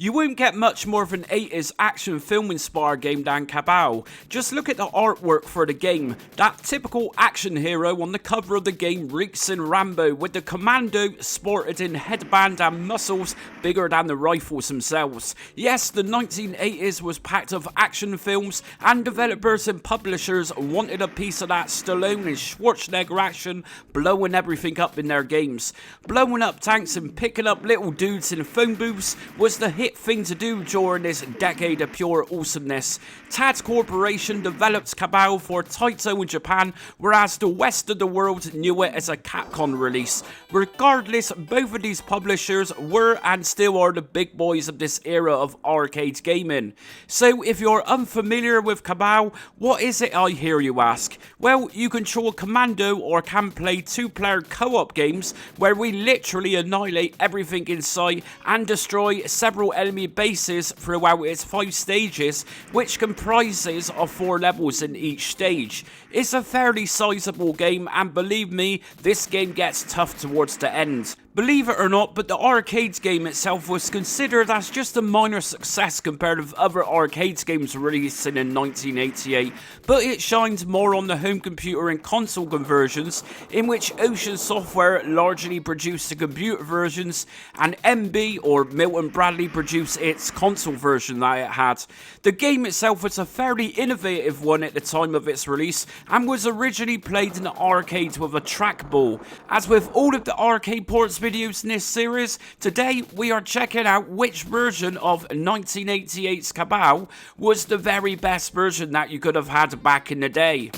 You won't get much more of an 80s action film inspired game than Cabal. Just look at the artwork for the game. That typical action hero on the cover of the game reeks in Rambo, with the commando sported in headband and muscles bigger than the rifles themselves. Yes, the 1980s was packed of action films, and developers and publishers wanted a piece of that Stallone and Schwarzenegger action, blowing everything up in their games. Blowing up tanks and picking up little dudes in phone booths was the hit thing to do during this decade of pure awesomeness. TAD Corporation developed Cabal for Taito in Japan, whereas the west of the world knew it as a Capcom release. Regardless, both of these publishers were and still are the big boys of this era of arcade gaming. So if you're unfamiliar with Cabal, what is it, I hear you ask? Well, you control Commando or can play two-player co-op games where we literally annihilate everything in sight and destroy several enemy bases throughout its 5 stages, which comprises of 4 levels in each stage. It's a fairly sizable game, and believe me, this game gets tough towards the end. Believe it or not, but the arcade game itself was considered as just a minor success compared with other arcade games releasing in 1988, but it shined more on the home computer and console conversions, in which Ocean Software largely produced the computer versions, and MB or Milton Bradley produced its console version that it had. The game itself was a fairly innovative one at the time of its release, and was originally played in the arcade with a trackball. As with all of the arcade ports videos in this series, today we are checking out which version of 1988's Cabal was the very best version that you could have had back in the day.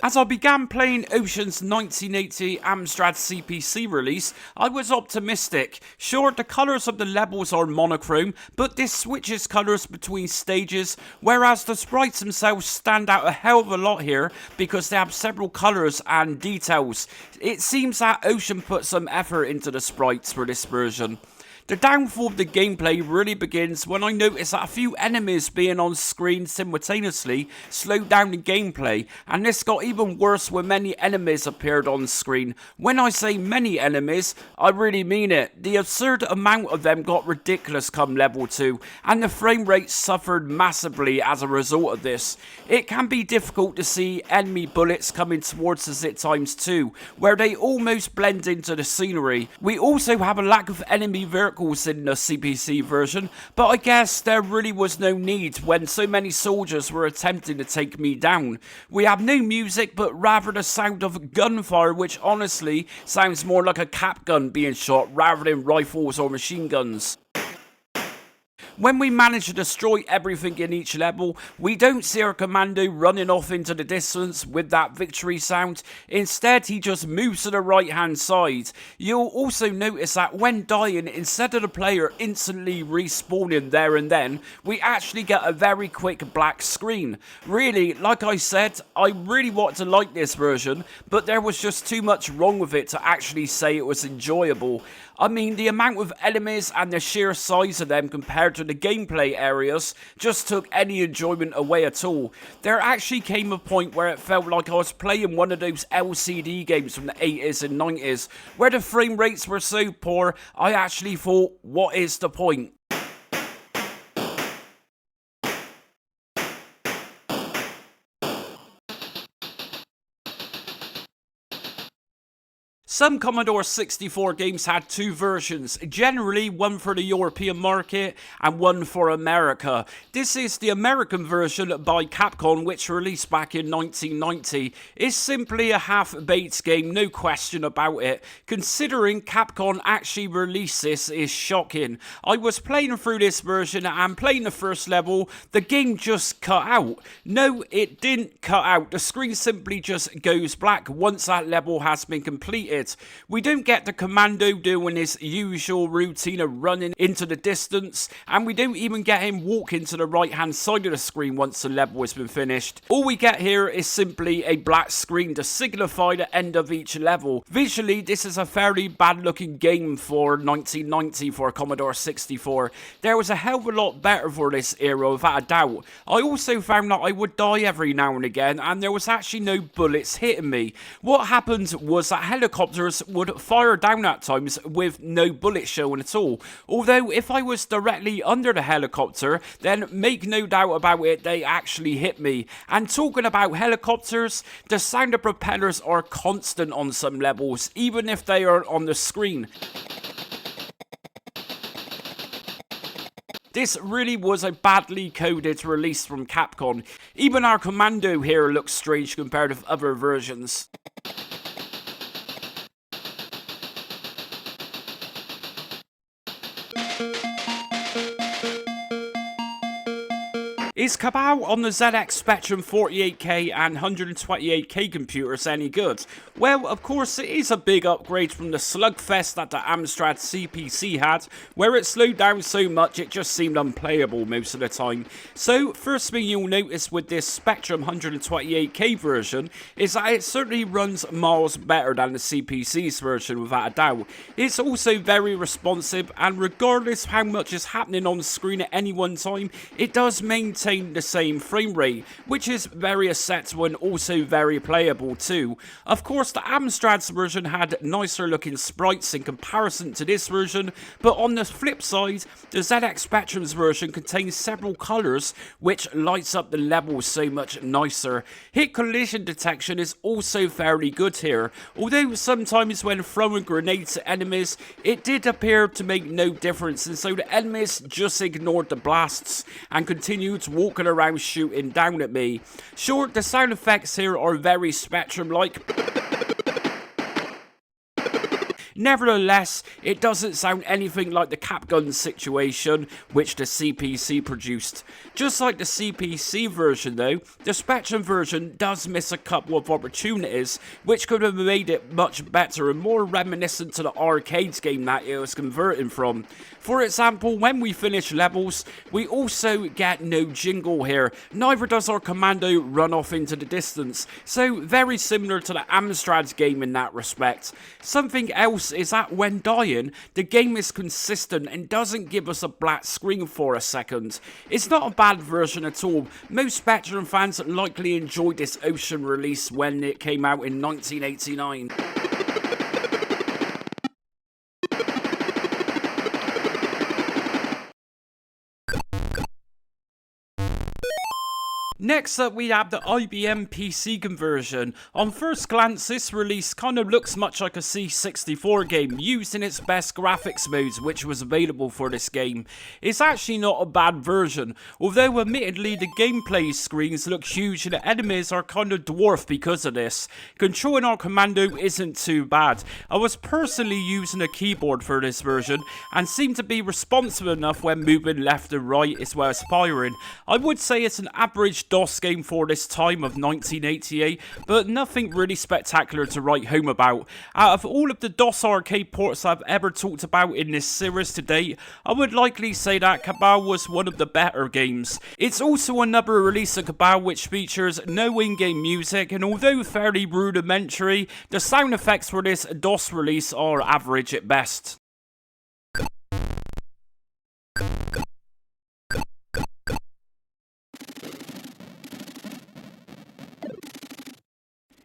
As I began playing Ocean's 1980 Amstrad CPC release, I was optimistic. Sure, the colours of the levels are monochrome, but this switches colours between stages, whereas the sprites themselves stand out a hell of a lot here because they have several colours and details. It seems that Ocean put some effort into the sprites for this version. The downfall of the gameplay really begins when I noticed that a few enemies being on screen simultaneously slowed down the gameplay, and this got even worse when many enemies appeared on screen. When I say many enemies, I really mean it. The absurd amount of them got ridiculous come level 2, and the frame rate suffered massively as a result of this. It can be difficult to see enemy bullets coming towards us at times too, where they almost blend into the scenery. We also have a lack of enemy vehicles in the CPC version, but I guess there really was no need when so many soldiers were attempting to take me down. We have no music, but rather the sound of gunfire, which honestly sounds more like a cap gun being shot rather than rifles or machine guns. When we manage to destroy everything in each level, we don't see our commando running off into the distance with that victory sound. Instead, he just moves to the right hand side. You'll also notice that when dying, instead of the player instantly respawning there and then, we actually get a very quick black screen. Really, like I said, I really wanted to like this version, but there was just too much wrong with it to actually say it was enjoyable. I mean, the amount of enemies and the sheer size of them compared to the gameplay areas just took any enjoyment away at all. There actually came a point where it felt like I was playing one of those LCD games from the 80s and 90s, where the frame rates were so poor, I actually thought, what is the point? Some Commodore 64 games had 2 versions, generally one for the European market and one for America. This is the American version by Capcom, which released back in 1990. It's simply a half-baked game, no question about it. Considering Capcom actually released this is shocking. I was playing through this version and playing the first level, the game just cut out. No, it didn't cut out. The screen simply just goes black once that level has been completed. updated. We don't get the commando doing his usual routine of running into the distance, and we don't even get him walking to the right hand side of the screen once the level has been finished. All we get here is simply a black screen to signify the end of each level. Visually, this is a fairly bad looking game for 1990 for Commodore 64. There was a hell of a lot better for this era, without a doubt. I also found that I would die every now and again, and there was actually no bullets hitting me. What happened was that helicopters would fire down at times with no bullets showing at all. Although if I was directly under the helicopter, then make no doubt about it, they actually hit me. And talking about helicopters, the sound of propellers are constant on some levels, even if they are on the screen. This really was a badly coded release from Capcom. Even our commando here looks strange compared with other versions. Is Cabal on the ZX Spectrum 48K and 128K computers any good? Well, of course it is a big upgrade from the slugfest that the Amstrad CPC had, where it slowed down so much it just seemed unplayable most of the time. So, first thing you'll notice with this Spectrum 128K version is that it certainly runs miles better than the CPC's version, without a doubt. It's also very responsive, and regardless of how much is happening on the screen at any one time, it does maintain the same frame rate, which is very acceptable and also very playable too. Of course, the Amstrad's version had nicer looking sprites in comparison to this version, but on the flip side, the ZX Spectrum's version contains several colours, which lights up the levels so much nicer. Hit collision detection is also fairly good here, although sometimes when throwing grenades at enemies, it did appear to make no difference, and so the enemies just ignored the blasts and continued walking around shooting down at me. Sure, the sound effects here are very Spectrum-like. Nevertheless, it doesn't sound anything like the Capcom situation which the CPC produced. Just like the CPC version though, the Spectrum version does miss a couple of opportunities which could have made it much better and more reminiscent to the arcade game that it was converting from. For example, when we finish levels, we also get no jingle here, neither does our commando run off into the distance, so very similar to the Amstrad game in that respect. Something else is that when dying, the game is consistent and doesn't give us a black screen for a second. It's not a bad version at all. Most Spectrum fans likely enjoyed this Ocean release when it came out in 1989. Next up, we have the IBM PC conversion. On first glance, this release kind of looks much like a C64 game, used in its best graphics modes, which was available for this game. It's actually not a bad version, although admittedly the gameplay screens look huge and the enemies are kind of dwarfed because of this. Controlling our commando isn't too bad. I was personally using a keyboard for this version, and seemed to be responsive enough when moving left and right as well as firing. I would say it's an average DOS game for this time of 1988, but nothing really spectacular to write home about. Out of all of the DOS arcade ports I've ever talked about in this series to date, I would likely say that Cabal was one of the better games. It's also another release of Cabal which features no in-game music, and although fairly rudimentary, the sound effects for this DOS release are average at best.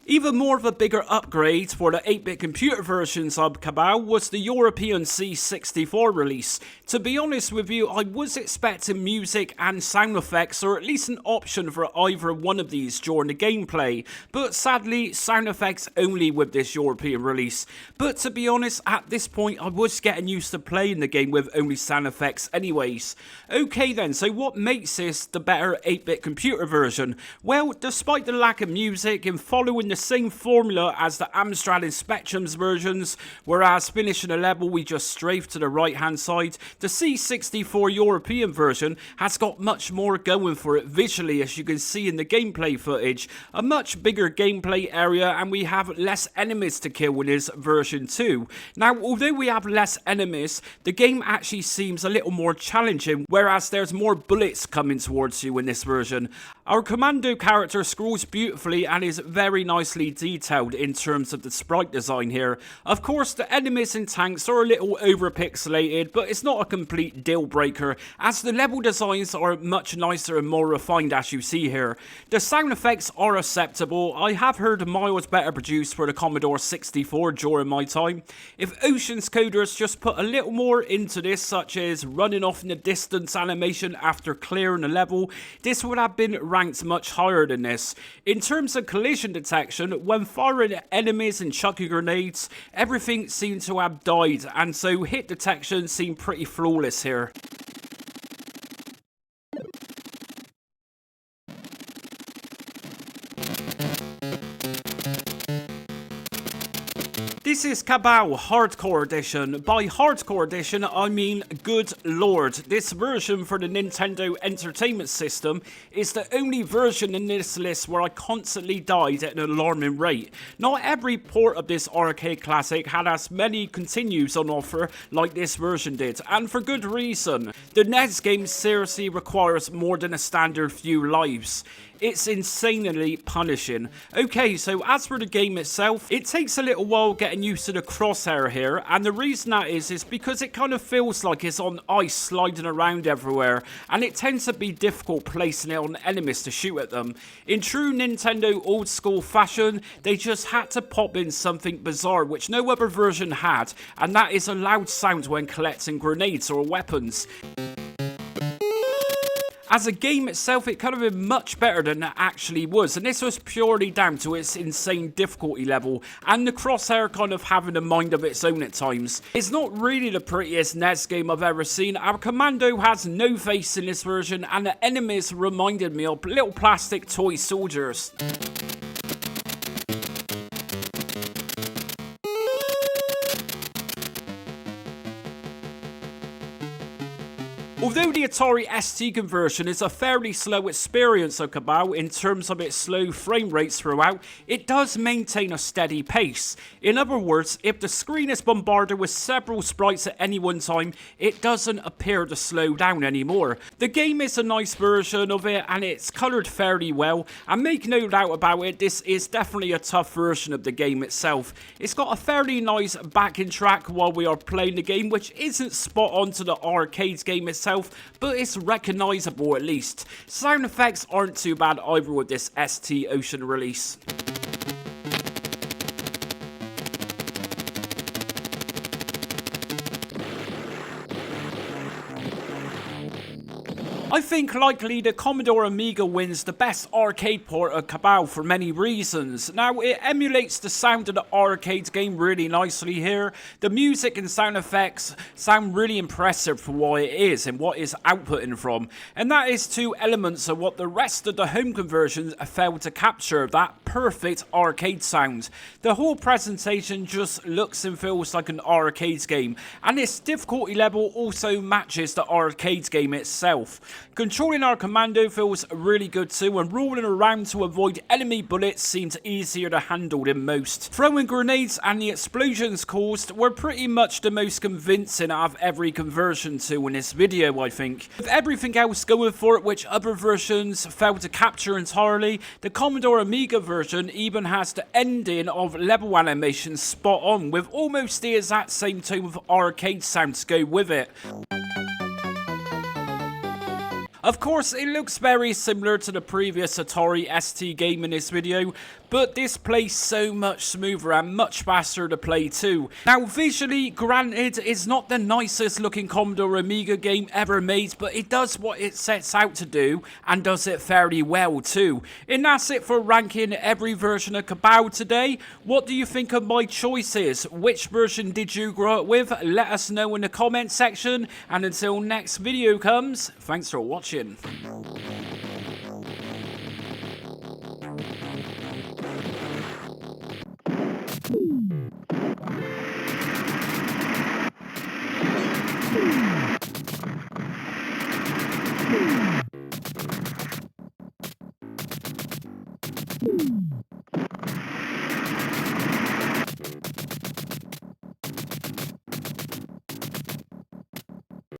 Even more of a bigger upgrade for the 8-bit computer versions of Cabal was the European C64 release. To be honest with you, I was expecting music and sound effects, or at least an option for either one of these during the gameplay, but sadly sound effects only with this European release. But to be honest, at this point I was getting used to playing the game with only sound effects anyways. Okay then, so what makes this the better 8-bit computer version? Well, despite the lack of music and following the the same formula as the Amstrad and Spectrum's versions, whereas finishing a level we just strafe to the right hand side. The C64 European version has got much more going for it visually, as you can see in the gameplay footage. A much bigger gameplay area, and we have less enemies to kill in this version too. Now, although we have less enemies, the game actually seems a little more challenging, whereas there's more bullets coming towards you in this version. Our commando character scrolls beautifully and is very nicely detailed in terms of the sprite design here. Of course, the enemies and tanks are a little over pixelated, but it's not a complete deal breaker, as the level designs are much nicer and more refined, as you see here. The sound effects are acceptable. I have heard miles better produced for the Commodore 64 during my time. If Ocean's coders just put a little more into this, such as running off in the distance animation after clearing a level, this would have been ranked much higher than this. In terms of collision detection, when firing at enemies and chucking grenades, everything seemed to have died, and so hit detection seemed pretty flawless here. This is Cabal Hardcore Edition. By Hardcore Edition, I mean good lord. This version for the Nintendo Entertainment System is the only version in this list where I constantly died at an alarming rate. Not every port of this arcade classic had as many continues on offer like this version did, and for good reason. The NES game seriously requires more than a standard few lives. It's insanely punishing. Okay, so as for the game itself, it takes a little while getting used to the crosshair here, and the reason that is because it kind of feels like it's on ice sliding around everywhere, and it tends to be difficult placing it on enemies to shoot at them. In true Nintendo old school fashion, they just had to pop in something bizarre which no other version had, and that is a loud sound when collecting grenades or weapons. As a game itself, it could have been much better than it actually was, and this was purely down to its insane difficulty level, and the crosshair kind of having a mind of its own at times. It's not really the prettiest NES game I've ever seen. Our commando has no face in this version, and the enemies reminded me of little plastic toy soldiers. Although the Atari ST conversion is a fairly slow experience of Cabal in terms of its slow frame rates throughout, it does maintain a steady pace. In other words, if the screen is bombarded with several sprites at any one time, it doesn't appear to slow down anymore. The game is a nice version of it, and it's coloured fairly well, and make no doubt about it, this is definitely a tough version of the game itself. It's got a fairly nice backing track while we are playing the game, which isn't spot on to the arcade game itself, but it's recognisable at least. Sound effects aren't too bad either with this ST Ocean release. I think likely the Commodore Amiga wins the best arcade port of Cabal for many reasons. Now, it emulates the sound of the arcade game really nicely here. The music and sound effects sound really impressive for what it is and what it's outputting from. And that is two elements of what the rest of the home conversions failed to capture, that perfect arcade sound. The whole presentation just looks and feels like an arcade game, and its difficulty level also matches the arcade game itself. Controlling our commando feels really good too, and rolling around to avoid enemy bullets seems easier to handle than most. Throwing grenades and the explosions caused were pretty much the most convincing out of every conversion to in this video, I think. With everything else going for it which other versions failed to capture entirely, the Commodore Amiga version even has the ending of level animation spot on, with almost the exact same tone of arcade sound to go with it. Of course, it looks very similar to the previous Atari ST game in this video, but this plays so much smoother and much faster to play too. Now, visually, granted, it's not the nicest looking Commodore Amiga game ever made, but it does what it sets out to do, and does it fairly well too. And that's it for ranking every version of Cabal today. What do you think of my choices? Which version did you grow up with? Let us know in the comment section, and until next video comes, thanks for watching.